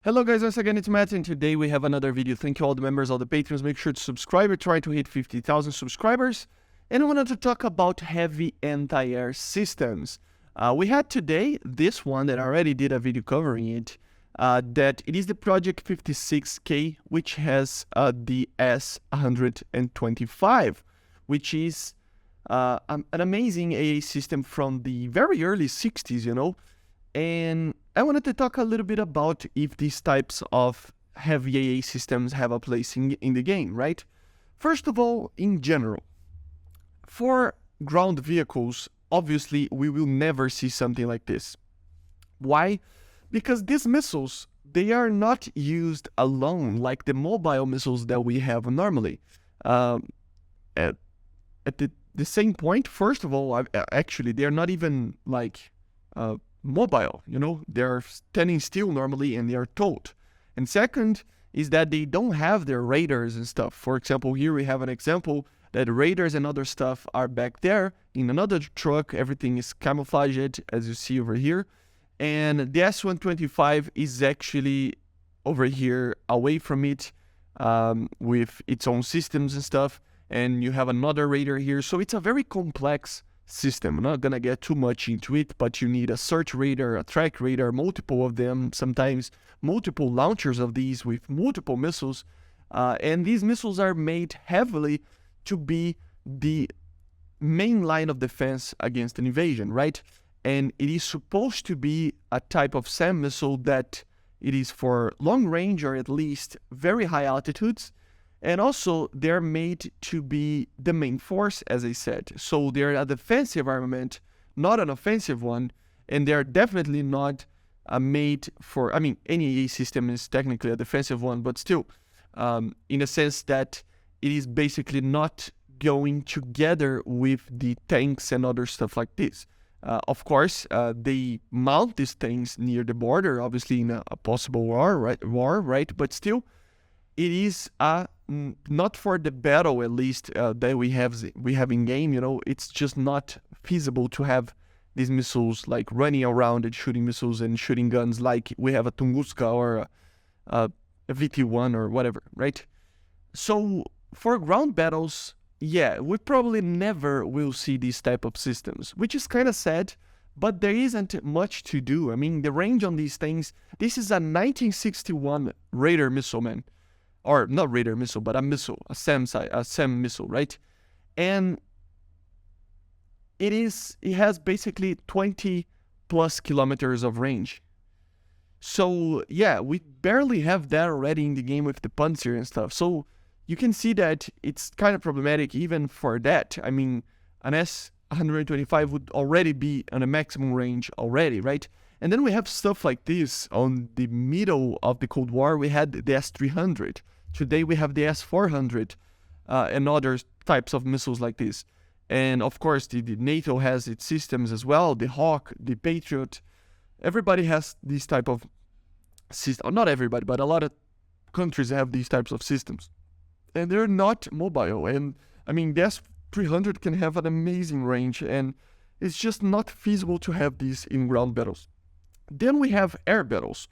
Hello guys, once again it's Matt, and today we have another video. Thank you all the members, all the patrons. Make sure to subscribe. We're trying to hit 50,000 subscribers. And I wanted to talk about heavy anti-air systems. We had today this one that I already did a video covering it. That it is the Project 56K, which has the S-125, which is an amazing AA system from the very early 60s, you know. And I wanted to talk a little bit about if these types of heavy AA systems have a place in the game, right? First of all, in general, for ground vehicles, obviously we will never see something like this. Why? Because these missiles, they are not used alone like the mobile missiles that we have normally. At the same point, first of all, actually, they're not even like mobile, you know, they're standing still normally and they are towed. And second is that they don't have their radars and stuff. For example, here we have an example that radars and other stuff are back there in another truck. Everything is camouflaged, as you see over here. And the S-125 is actually over here away from it with its own systems and stuff. And you have another radar here. So it's a very complex system. I'm not gonna get too much into it, but you need a search radar, a track radar, multiple of them, sometimes multiple launchers of these with multiple missiles. And these missiles are made heavily to be the main line of defense against an invasion, right? And it is supposed to be a type of SAM missile that it is for long range or at least very high altitudes. And also, they're made to be the main force, as I said. So they're a defensive armament, not an offensive one. And they're definitely not made for, I mean, any AA system is technically a defensive one, but still, in a sense that it is basically not going together with the tanks and other stuff like this. Of course, they mount these things near the border, obviously in a possible war, right? But still, it is not for the battle, at least that we have in game. You know, it's just not feasible to have these missiles like running around and shooting missiles and shooting guns like we have a Tunguska or a VT-1 or whatever, right? So for ground battles, yeah, we probably never will see these type of systems, which is kind of sad. But there isn't much to do. I mean, the range on these things. This is a 1961 Raider missile, man. Or not radar missile, but a missile, a SAM missile, right? And it has basically 20 plus kilometers of range. So yeah, we barely have that already in the game with the Panzer and stuff. So you can see that it's kind of problematic even for that. I mean, an S-125 would already be on a maximum range already, right? And then we have stuff like this on the middle of the Cold War. We had the S-300. Today we have the S-400 and other types of missiles like this. And of course, the NATO has its systems as well. The Hawk, the Patriot. Everybody has these type of systems. Not everybody, but a lot of countries have these types of systems. And they're not mobile. And I mean, the S-300 can have an amazing range. And it's just not feasible to have these in ground battles. Then we have air battles.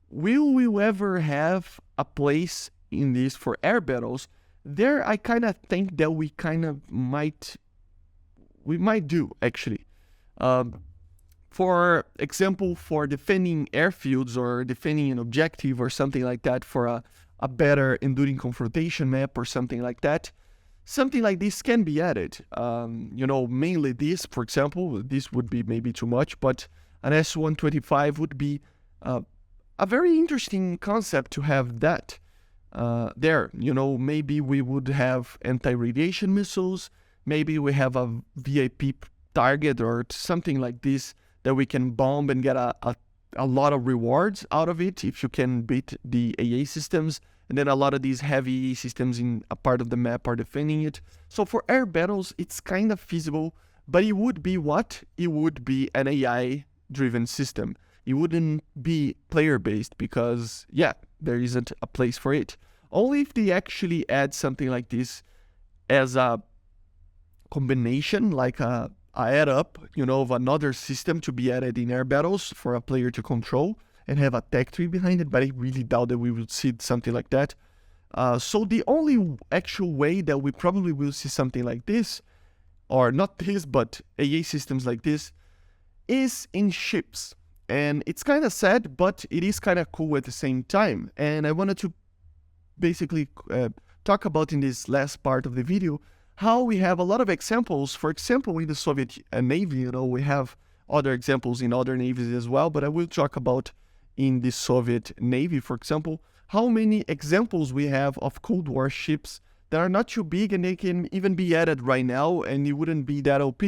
Will we ever have a place in this for air battles? There, I kind of think that we might do, actually. For example, for defending airfields or defending an objective or something like that, for a better enduring confrontation map or something like that, something like this can be added. You know, mainly this, for example, this would be maybe too much, but an S-125 would be a very interesting concept to have that there. You know, maybe we would have anti-radiation missiles. Maybe we have a VIP target or something like this that we can bomb and get a lot of rewards out of it if you can beat the AA systems. And then a lot of these heavy AA systems in a part of the map are defending it. So for air battles, it's kind of feasible, but it would be what? It would be an AI-driven system. It wouldn't be player-based because, yeah, there isn't a place for it. Only if they actually add something like this as a combination, like a add up, you know, of another system to be added in air battles for a player to control, and have a tech tree behind it, but I really doubt that we will see something like that. So the only actual way that we probably will see something like this, or not this, but AA systems like this, is in ships. And it's kind of sad, but it is kind of cool at the same time. And I wanted to basically talk about in this last part of the video how we have a lot of examples. For example, in the Soviet Navy, we have other examples in other navies as well, but I will talk about in the Soviet Navy, for example, how many examples we have of Cold War ships that are not too big and they can even be added right now and it wouldn't be that OP.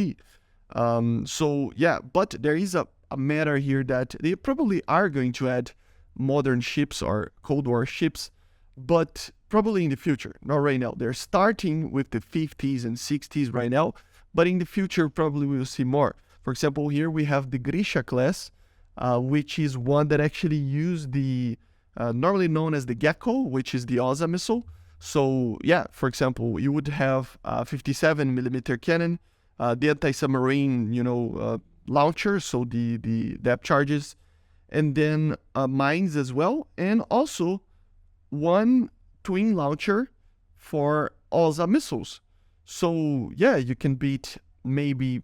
So yeah, but there is a matter here that they probably are going to add modern ships or Cold War ships, but probably in the future, not right now. They're starting with the 50s and 60s right now, but in the future probably we'll see more. For example, here we have the Grisha class, which is one that actually used the normally known as the Gecko, which is the OSA missile. So yeah, for example, you would have a 57mm cannon, the anti-submarine, launcher, so the depth charges, and then mines as well, and also one twin launcher for OSA missiles. So yeah, you can beat maybe,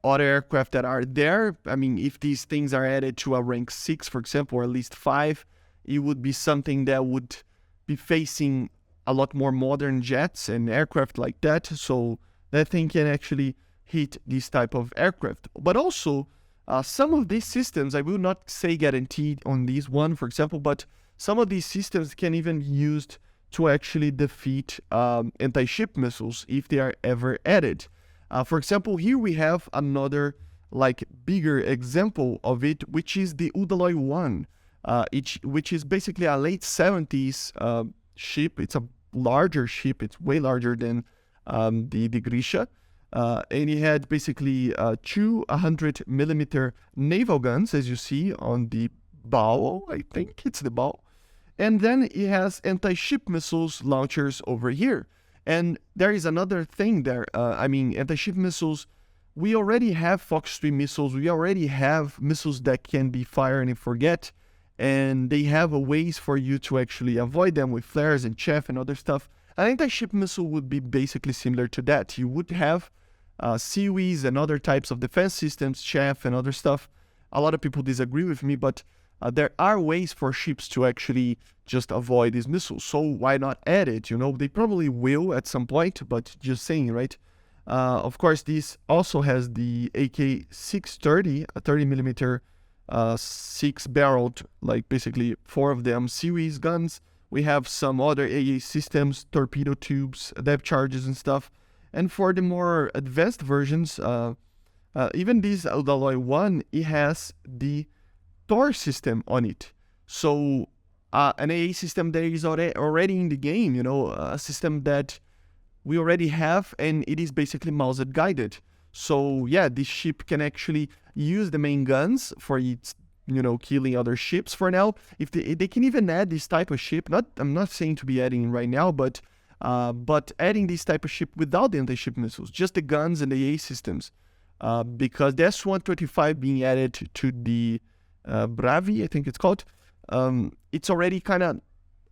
other aircraft that are there. I mean, if these things are added to a rank 6, for example, or at least 5, it would be something that would be facing a lot more modern jets and aircraft like that. So that thing can actually hit this type of aircraft. But also, some of these systems, I will not say guaranteed on this one, for example, but some of these systems can even be used to actually defeat anti-ship missiles if they are ever added. For example, here we have another bigger example of it, which is the Udaloy 1, which is basically a late 70s ship. It's a larger ship. It's way larger than the Grisha. And it had basically 200mm naval guns, as you see on the bow. I think it's the bow. And then it has anti-ship missiles launchers over here. And there is another thing there. Anti-ship missiles, we already have Fox 3 missiles. We already have missiles that can be fired and forget. And they have ways for you to actually avoid them with flares and chaff and other stuff. An anti-ship missile would be basically similar to that. You would have seaweeds and other types of defense systems, chaff and other stuff. A lot of people disagree with me, but there are ways for ships to actually just avoid these missiles. So why not add it? They probably will at some point, but just saying, right? Of course, this also has the AK-630, a 30mm 6-barreled, basically 4 of them seaweeds guns. We have some other AA systems, torpedo tubes, depth charges and stuff. And for the more advanced versions, even this Udaloy 1, it has the Tor system on it. So an AA system that is already in the game, a system that we already have, and it is basically mouse guided. So yeah, this ship can actually use the main guns for its, killing other ships for now. If they can even add this type of ship, I'm not saying to be adding right now, but adding this type of ship without the anti-ship missiles, just the guns and the AA systems, because the S-125 being added to the Bravi, I think it's called, it's already kind of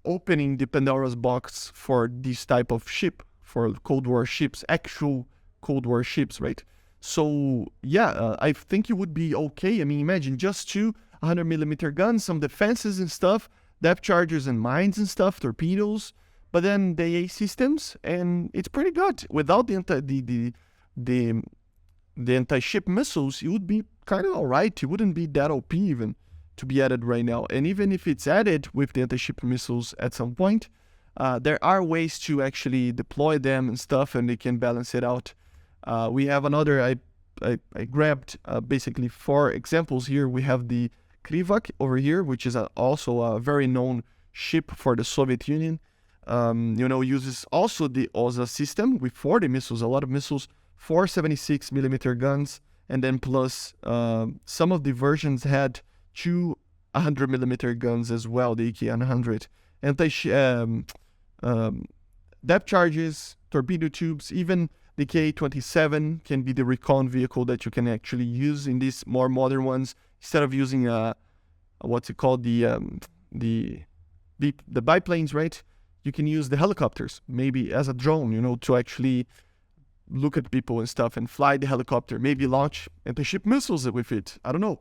opening the Pandora's box for this type of ship, for Cold War ships, actual Cold War ships, right? So yeah, I think it would be okay. I mean, imagine just 200mm guns, some defenses and stuff, depth charges and mines and stuff, torpedoes, but then the AA systems, and it's pretty good. Without the anti-ship missiles, it would be kind of alright. It wouldn't be that OP even to be added right now. And even if it's added with the anti-ship missiles at some point, there are ways to actually deploy them and stuff, and they can balance it out. We have another, I grabbed basically 4 examples here. We have the Krivak over here, which is also a very known ship for the Soviet Union. Uses also the OSA system with 40 missiles, a lot of missiles, 4 76mm guns, and then plus some of the versions had 2 100mm guns as well, the AK-100. Depth charges, torpedo tubes, even the K-27 can be the recon vehicle that you can actually use in these more modern ones. Instead of using a what's it called, the biplanes, right? You can use the helicopters, maybe as a drone, you know, to actually look at people and stuff and fly the helicopter, maybe launch anti-ship missiles with it. I don't know.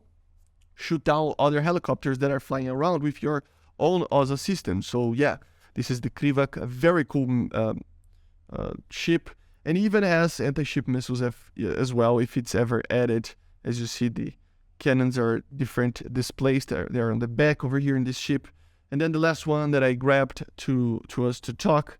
Shoot down other helicopters that are flying around with your own OSA system. So yeah, this is the Krivak, a very cool ship, and even has anti-ship missiles as well if it's ever added. As you see, the cannons are different displaced. They're on the back over here in this ship. And then the last one that I grabbed to us to talk,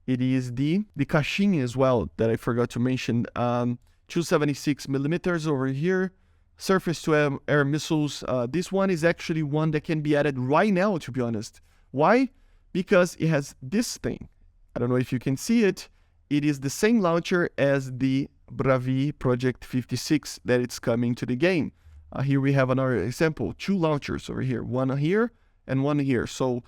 it is the Kashin as well that I forgot to mention. 276 millimeters over here. Surface to air missiles. This one is actually one that can be added right now, to be honest. Why? Because it has this thing. I don't know if you can see it. It is the same launcher as the Bravi Project 56 that it's coming to the game. Here we have another example. 2 launchers over here. One here and one here. So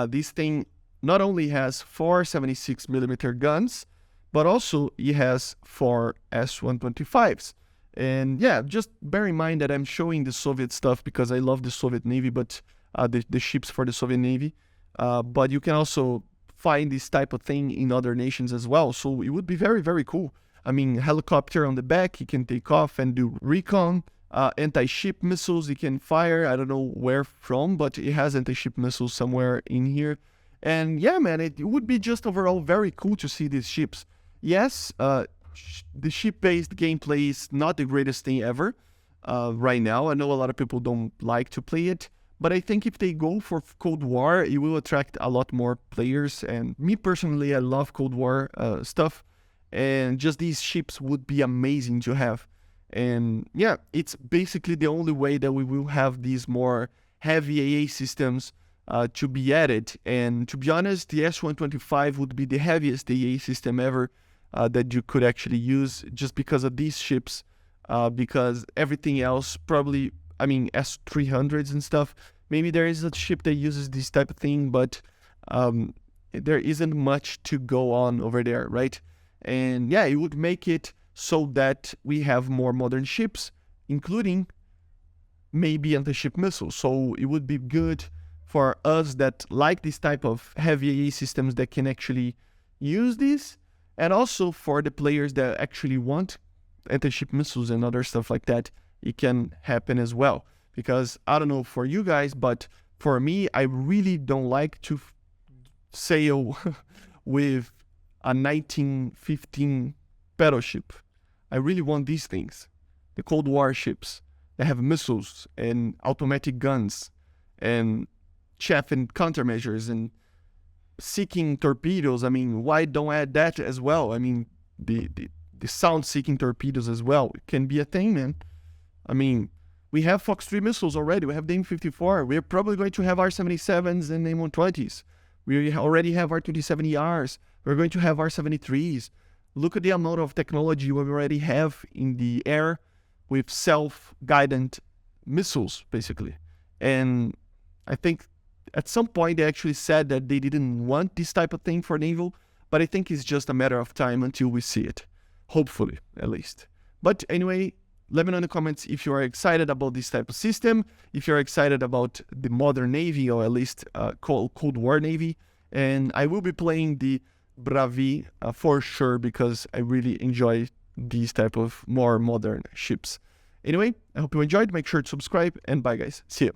this thing not only has 4 76 millimeter guns, but also it has 4 S-125's. And yeah, just bear in mind that I'm showing the Soviet stuff because I love the Soviet Navy, but the ships for the Soviet Navy. But you can also find this type of thing in other nations as well. So it would be very, very cool. I mean, helicopter on the back, it can take off and do recon. Anti-ship missiles, it can fire. I don't know where from, but it has anti-ship missiles somewhere in here. And yeah, man, it would be just overall very cool to see these ships. Yes, the ship-based gameplay is not the greatest thing ever right now. I know a lot of people don't like to play it, but I think if they go for Cold War, it will attract a lot more players. And me personally, I love Cold War stuff, and just these ships would be amazing to have. And yeah, it's basically the only way that we will have these more heavy AA systems to be added. And to be honest, the S-125 would be the heaviest AA system ever that you could actually use, just because of these ships, because everything else probably, I mean, S-300's and stuff, maybe there is a ship that uses this type of thing, but there isn't much to go on over there, right? And yeah, it would make it so that we have more modern ships, including maybe anti-ship missiles. So it would be good for us that like this type of heavy AA systems that can actually use this, and also for the players that actually want anti-ship missiles and other stuff like that, it can happen as well. Because I don't know for you guys, but for me, I really don't like to sail with a 1915 battleship. I really want these things, the Cold War ships that have missiles and automatic guns and chaff and countermeasures and seeking torpedoes. I mean, why don't add that as well? I mean, the sound-seeking torpedoes as well. It can be a thing, man. I mean, we have Fox 3 missiles already. We have the M54. We're probably going to have R-77s and M120s. We already have R-27ERs. We're going to have R-73s. Look at the amount of technology we already have in the air with self-guided missiles, basically. And I think at some point they actually said that they didn't want this type of thing for naval, but I think it's just a matter of time until we see it. Hopefully, at least. But anyway, let me know in the comments if you are excited about this type of system, if you're excited about the modern Navy, or at least Cold War Navy. And I will be playing the Bravi for sure, because I really enjoy these type of more modern ships. Anyway, I hope you enjoyed. Make sure to subscribe, and bye guys. See you.